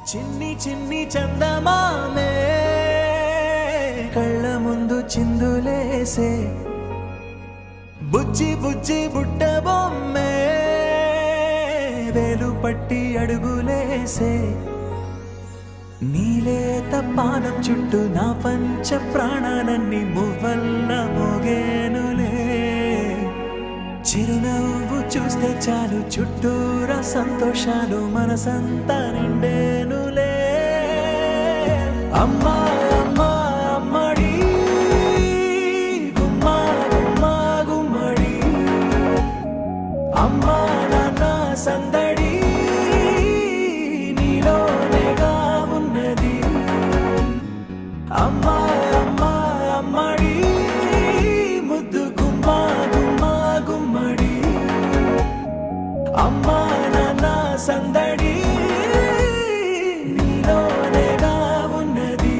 చిన్ని చిన్ని చందమామే కళ్ళ ముందు చిందులేసే బుజ్జి బుజ్జి బుట్ట బొమ్మే వేలు పట్టి అడుగులేసే నీలేత పానం చుట్టూ నా పంచ ప్రాణాలన్నీ మువ్వల్ల మోగేనులే చిరునవ్వు చూస్తే చాలు చుట్టూరా సంతోషాలు మనసంతా నిండేనులే అమ్మా అమ్మా అమ్మడి గుమ్మా గుమ్మా గుమ్మడి అమ్మా నాన్న సందడి నీలోనేగా ఉన్నది అమ్మా అమ్మా అమ్మడి ముద్దు గుమ్మా గుమ్మా గుమ్మడి అమ్మా నాన్న సందడి నీలోనేగా ఉన్నది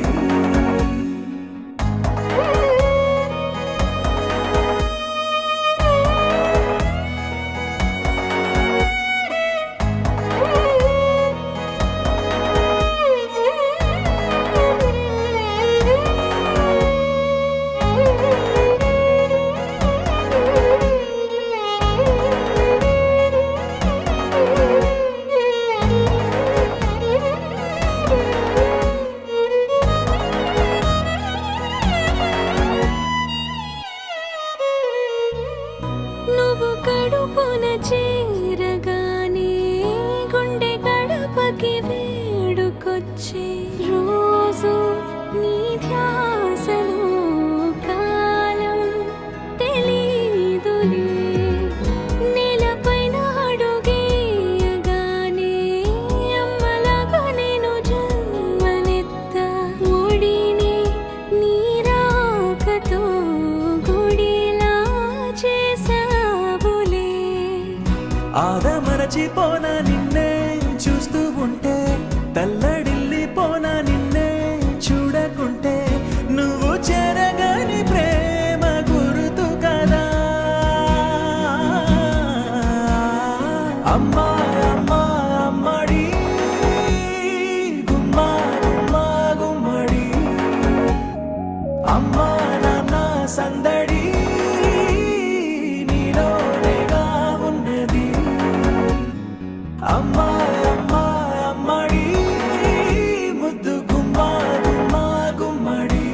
నువ్వు కడుపున చేరగానే గుండె గడపకి వేడుకొచ్చే రోజు నీ ధ్యాసలో కాలం తెలీదులే నేలపైన అడుగేయగానే అమ్మలాగా నేను జన్మనెత్త ఒడిని నీ రాకతో గుడిలా చేసావులే ఆదమరచిపోనా నిన్నే చూస్తూ ఉంటే తల్లడిల్లిపోనా నిన్నే చూడకుంటే నువ్వు చెరగని ప్రేమ గుర్తు కదా అమ్మా అమ్మా అమ్మడి గుమ్మా గుమ్మా గుమ్మడి అమ్మా నాన్న సందడి నీలోనేగా ఉన్నది అమ్మా అమ్మా అమ్మడి ముద్దు గుమ్మా గుమ్మా గుమ్మడి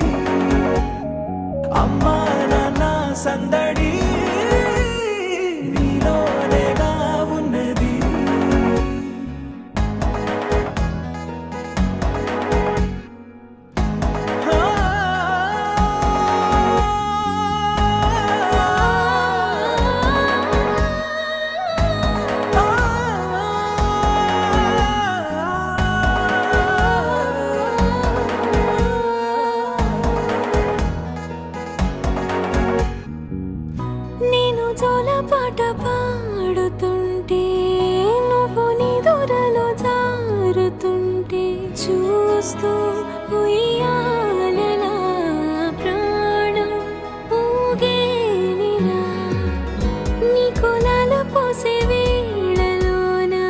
అమ్మా నాన్న సందడి నీలోనేగా ఉన్నది నేను జోలపాట పాడుతుంటే నువ్వు నీ దూరలో జారుతుంటే చూస్తూ ఉయ్యాలలా ప్రాణం ఊగేనినా నీ కులాలు పోసే వేళలోనా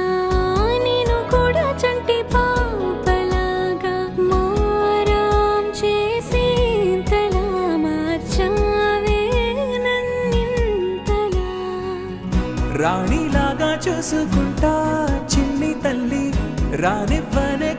నేను కూడా చంటి పాపలాగా మారాం చేసేంతలా మార్చావే నన్నింతలా రాణిలాగా చూసుకుంటా చిన్ని తల్లి రానివ్వనే